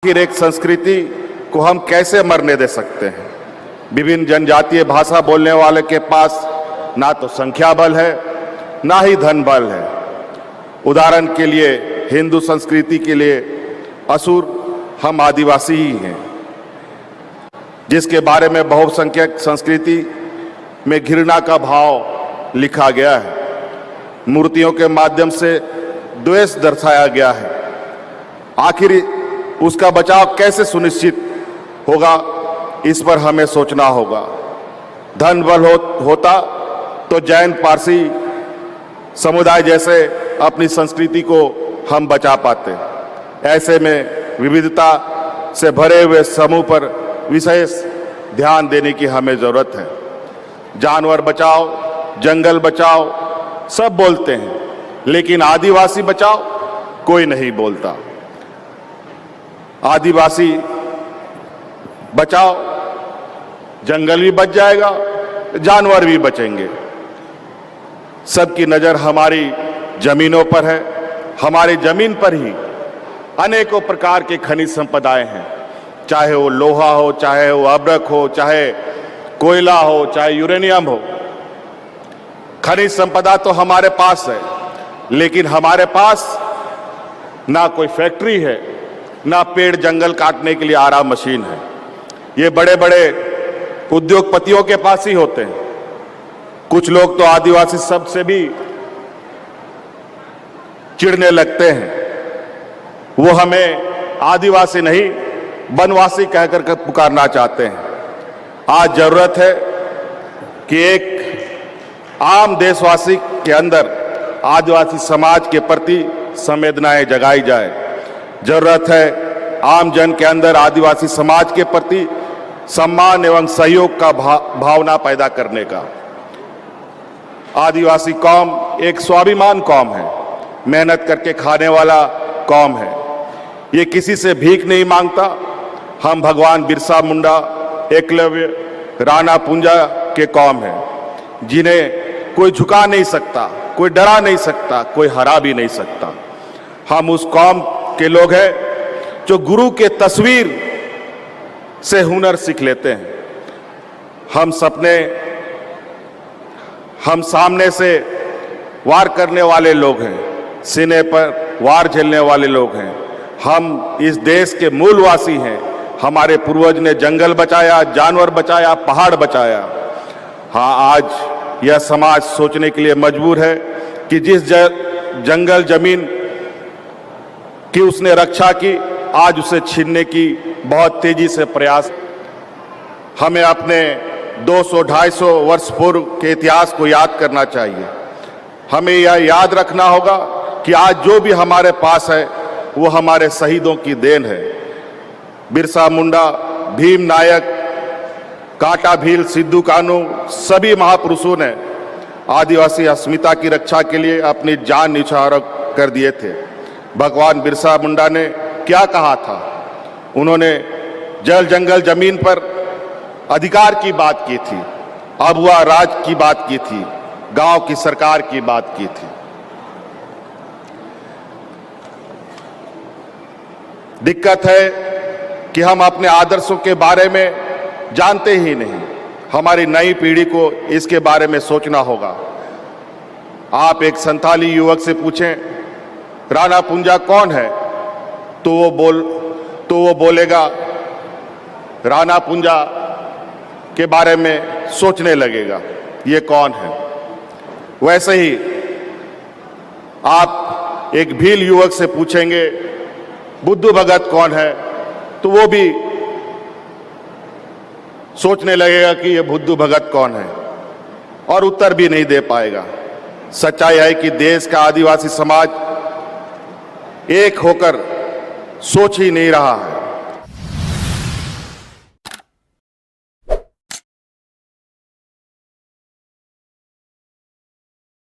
आखिर एक संस्कृति को हम कैसे मरने दे सकते हैं। विभिन्न जनजातीय भाषा बोलने वाले के पास ना तो संख्या बल है ना ही धन बल है। उदाहरण के लिए हिंदू संस्कृति के लिए असुर हम आदिवासी ही हैं, जिसके बारे में बहुसंख्यक संस्कृति में घृणा का भाव लिखा गया है। मूर्तियों के माध्यम से द्वेष दर्शाया गया है। आखिर उसका बचाव कैसे सुनिश्चित होगा, इस पर हमें सोचना होगा। धन बल होता तो जैन पारसी समुदाय जैसे अपनी संस्कृति को हम बचा पाते। ऐसे में विविधता से भरे हुए समूह पर विशेष ध्यान देने की हमें जरूरत है। जानवर बचाओ, जंगल बचाओ सब बोलते हैं, लेकिन आदिवासी बचाओ कोई नहीं बोलता। आदिवासी बचाओ, जंगल भी बच जाएगा, जानवर भी बचेंगे। सबकी नजर हमारी जमीनों पर है। हमारी जमीन पर ही अनेकों प्रकार के खनिज संपदाएं हैं, चाहे वो लोहा हो, चाहे वो अब्रक हो, चाहे कोयला हो, चाहे यूरेनियम हो। खनिज संपदा तो हमारे पास है, लेकिन हमारे पास ना कोई फैक्ट्री है, ना पेड़ जंगल काटने के लिए आराम मशीन है। ये बड़े बड़े उद्योगपतियों के पास ही होते हैं। कुछ लोग तो आदिवासी शब्द से भी चिढ़ने लगते हैं। वो हमें आदिवासी नहीं वनवासी कहकर के पुकारना चाहते हैं। आज जरूरत है कि एक आम देशवासी के अंदर आदिवासी समाज के प्रति संवेदनाएं जगाई जाए। जरूरत है आम जन के अंदर आदिवासी समाज के प्रति सम्मान एवं सहयोग का भावना पैदा करने का। आदिवासी कौम एक स्वाभिमान कौम है, मेहनत करके खाने वाला कौम है। ये किसी से भीख नहीं मांगता। हम भगवान बिरसा मुंडा, एकलव्य, राणा पुंजा के कौम है, जिन्हें कोई झुका नहीं सकता, कोई डरा नहीं सकता, कोई हरा भी नहीं सकता। हम उस कौम के लोग हैं जो गुरु के तस्वीर से हुनर सीख लेते हैं। हम सामने से वार करने वाले लोग हैं, सीने पर वार झेलने वाले लोग हैं। हम इस देश के मूलवासी हैं। हमारे पूर्वज ने जंगल बचाया, जानवर बचाया, पहाड़ बचाया। हाँ, आज यह समाज सोचने के लिए मजबूर है कि जिस जंगल जमीन की उसने रक्षा की, आज उसे छीनने की बहुत तेजी से प्रयास। हमें अपने 200-250 वर्ष पूर्व के इतिहास को याद करना चाहिए। हमें यह याद रखना होगा कि आज जो भी हमारे पास है वो हमारे शहीदों की देन है। बिरसा मुंडा, भीम नायक, काटा भील, सिद्धू कानू, सभी महापुरुषों ने आदिवासी अस्मिता की रक्षा के लिए अपनी जान न्यौछावर कर दिए थे। भगवान बिरसा मुंडा ने क्या कहा था? उन्होंने जल जंगल जमीन पर अधिकार की बात की थी, अब वह राज की बात की थी, गांव की सरकार की बात की थी। दिक्कत है कि हम अपने आदर्शों के बारे में जानते ही नहीं। हमारी नई पीढ़ी को इसके बारे में सोचना होगा। आप एक संथाली युवक से पूछें राणा पुंजा कौन है, तो वो बोलेगा, राणा पुंजा के बारे में सोचने लगेगा ये कौन है। वैसे ही आप एक भील युवक से पूछेंगे बुद्धू भगत कौन है, तो वो भी सोचने लगेगा कि ये बुद्धू भगत कौन है, और उत्तर भी नहीं दे पाएगा। सच्चाई है कि देश का आदिवासी समाज एक होकर सोच ही नहीं रहा है।